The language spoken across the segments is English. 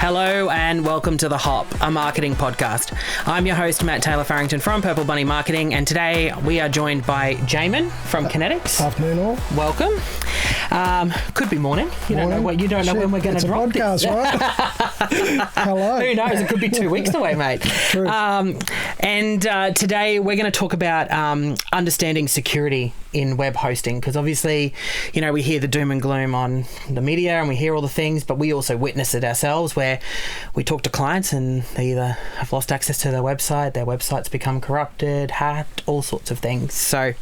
Hello and welcome to The Hop, a marketing podcast. I'm your host, Matt Taylor-Farrington from Purple Bunny Marketing, and today we are joined by Jamin from Conetix. Afternoon all. Welcome. Could be morning. You don't know when we're going to drop podcast, this. Right? Hello. Who knows? It could be 2 weeks away, mate. True. Today we're going to talk about understanding security in web hosting, because obviously, you know, we hear the doom and gloom on the media and we hear all the things, but we also witness it ourselves where we talk to clients and they either have lost access to their website's become corrupted, hacked, all sorts of things. So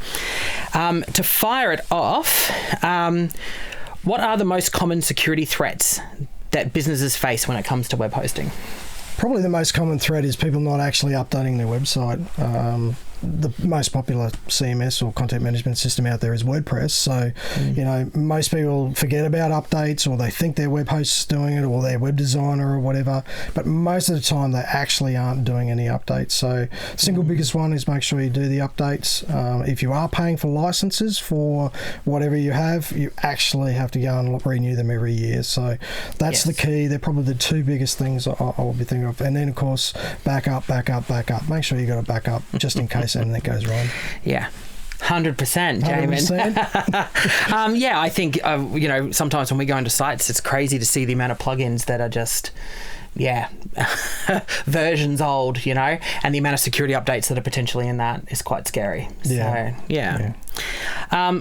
to fire it off, what are the most common security threats that businesses face when it comes to web hosting? Probably the most common threat is people not actually updating their website. The most popular CMS or content management system out there is WordPress. So, you know, most people forget about updates, or they think their web host is doing it, or their web designer or whatever. But most of the time, they actually aren't doing any updates. So, the single biggest one is make sure you do the updates. If you are paying for licenses for whatever you have, you actually have to go and renew them every year. So, that's the key. They're probably the two biggest things I will be thinking of. And then, of course, backup. Make sure you got a backup just in case anything goes wrong. Yeah. 100%, Jamin. 100%. Yeah, I think, you know, sometimes when we go into sites, it's crazy to see the amount of plugins that are just, versions old, you know, and the amount of security updates that are potentially in that is quite scary. Yeah. So, yeah.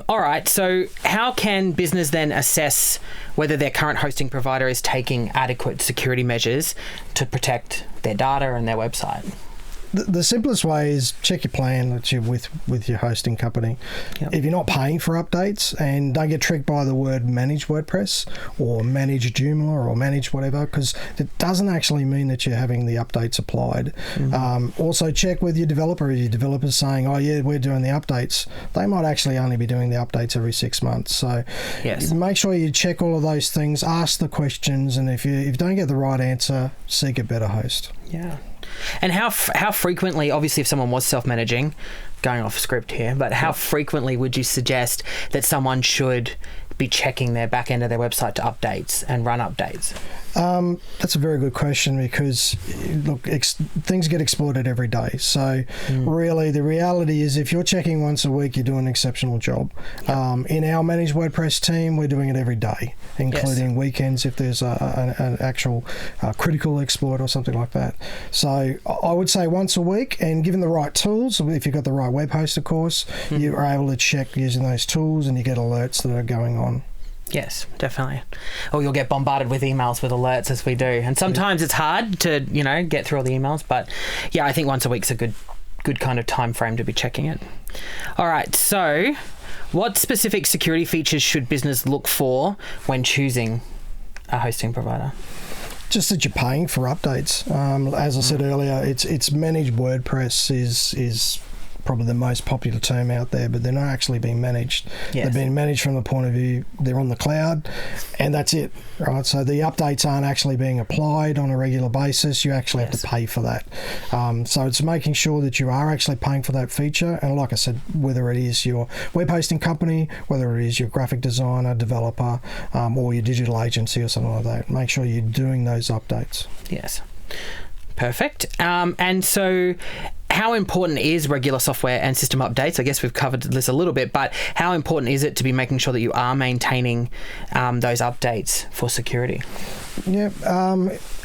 All right. So how can business then assess whether their current hosting provider is taking adequate security measures to protect their data and their website? The simplest way is check your plan that you're with your hosting company. Yep. If you're not paying for updates, and don't get tricked by the word manage WordPress or manage Joomla or manage whatever, because it doesn't actually mean that you're having the updates applied. Also check with your developer. If your developer's saying, oh yeah, we're doing the updates, they might actually only be doing the updates every 6 months. So make sure you check all of those things, ask the questions, and if you don't get the right answer, seek a better host. Yeah. And how frequently, obviously if someone was self-managing, going off script here, but how frequently would you suggest that someone should be checking their back end of their website to updates and run updates? That's a very good question, because look, things get exploited every day. So really the reality is if you're checking once a week, you're doing an exceptional job. In our managed WordPress team, we're doing it every day, including weekends if there's an actual critical exploit or something like that. So I would say once a week, and given the right tools, if you've got the right web host, of course, you are able to check using those tools and you get alerts that are going on. Yes, definitely. Or you'll get bombarded with emails with alerts, as we do. And sometimes it's hard to, you know, get through all the emails. But yeah, I think once a week's a good kind of time frame to be checking it. All right. So what specific security features should business look for when choosing a hosting provider? Just that you're paying for updates. As I said earlier, it's managed WordPress is probably the most popular term out there, but they're not actually being managed. They're being managed from the point of view they're on the cloud, and that's it, right? So the updates aren't actually being applied on a regular basis. You actually have to pay for that. So it's making sure that you are actually paying for that feature. And like I said, whether it is your web hosting company, whether it is your graphic designer, developer, or your digital agency or something like that, make sure you're doing those updates. Yes. Perfect. And so how important is regular software and system updates? I guess we've covered this a little bit, but how important is it to be making sure that you are maintaining those updates for security? Yeah,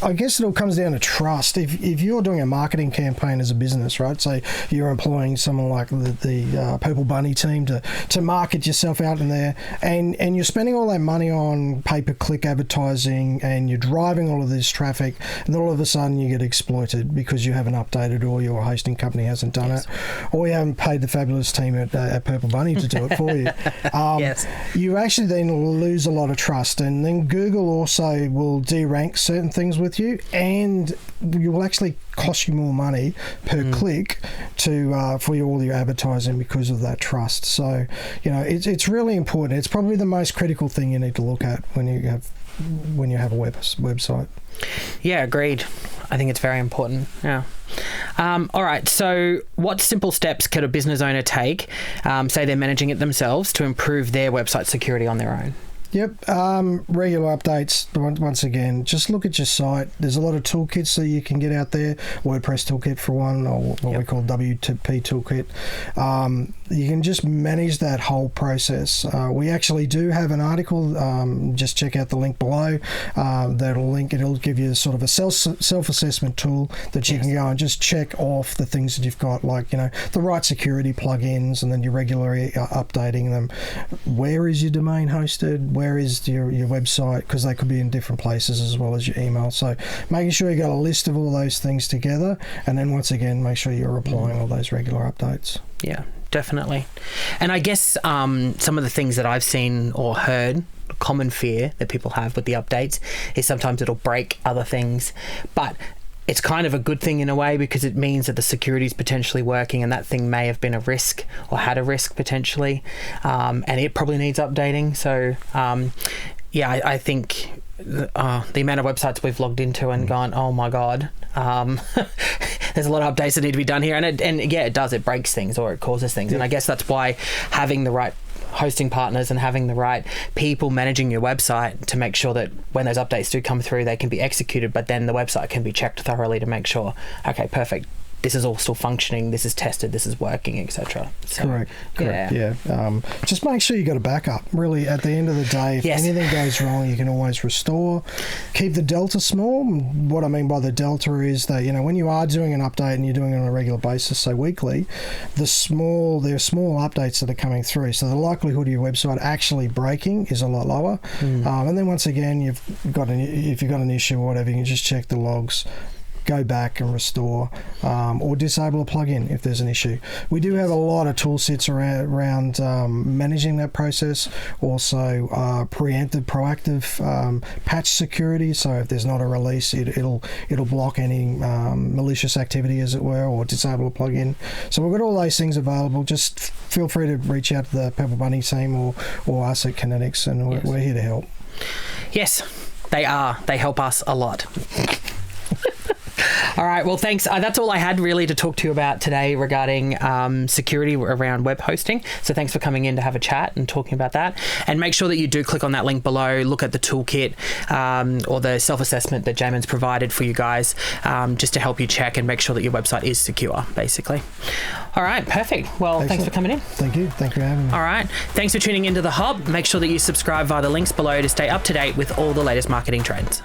I guess it all comes down to trust. If you're doing a marketing campaign as a business, right? So you're employing someone like the Purple Bunny team to market yourself out in there, and you're spending all that money on pay-per-click advertising, and you're driving all of this traffic, and then all of a sudden you get exploited because you haven't updated, or your hosting company hasn't done it, or you haven't paid the fabulous team at Purple Bunny to do it for you. You actually then lose a lot of trust, and then Google also will de-rank certain things with you, and you will actually cost you more money per click to for all your advertising because of that trust. So, you know, it's really important. It's probably the most critical thing you need to look at when you have a website. Yeah, agreed. I think it's very important. Yeah. All right. So what simple steps could a business owner take, say they're managing it themselves, to improve their website security on their own? Yep. Regular updates. Once again, just look at your site. There's a lot of toolkits that you can get out there. WordPress toolkit for one, or what we call WP toolkit. You can just manage that whole process. We actually do have an article. Just check out the link below. It'll give you sort of a self-assessment tool that you can go and just check off the things that you've got, like, you know, the right security plugins, and then you're regularly updating them. Where is your domain hosted? Where is your website? Because they could be in different places as well as your email. So making sure you got a list of all those things together, and then once again, make sure you're applying all those regular updates. Yeah, definitely. And I guess some of the things that I've seen or heard, common fear that people have with the updates is sometimes it'll break other things, but it's kind of a good thing in a way, because it means that the security is potentially working, and that thing may have been a risk or had a risk potentially, and it probably needs updating. So I think the amount of websites we've logged into and gone, oh my god, there's a lot of updates that need to be done here, and it does, it breaks things or it causes things. And I guess that's why having the right hosting partners and having the right people managing your website to make sure that when those updates do come through, they can be executed, but then the website can be checked thoroughly to make sure, okay, perfect, this is all still functioning, this is tested, this is working, etc. So, correct. Yeah. Just make sure you got a backup. Really, at the end of the day, if anything goes wrong, you can always restore. Keep the delta small. What I mean by the delta is that, you know, when you are doing an update and you're doing it on a regular basis, so weekly, there are small updates that are coming through, so the likelihood of your website actually breaking is a lot lower. And then once again, if you've got an issue or whatever, you can just check the logs, go back and restore, or disable a plugin if there's an issue. We do have a lot of tool sets around managing that process. Also, proactive patch security. So if there's not a release, it'll block any malicious activity, as it were, or disable a plugin. So we've got all those things available. Just feel free to reach out to the Purple Bunny team or us at Conetix, and we're here to help. Yes, they are. They help us a lot. All right, well, thanks. That's all I had really to talk to you about today regarding security around web hosting. So thanks for coming in to have a chat and talking about that. And make sure that you do click on that link below, look at the toolkit or the self-assessment that Jamin's provided for you guys, just to help you check and make sure that your website is secure, basically. All right, perfect. Well, thanks for coming in. Thank you. Thank you for having me. All right. Thanks for tuning into The Hub. Make sure that you subscribe via the links below to stay up to date with all the latest marketing trends.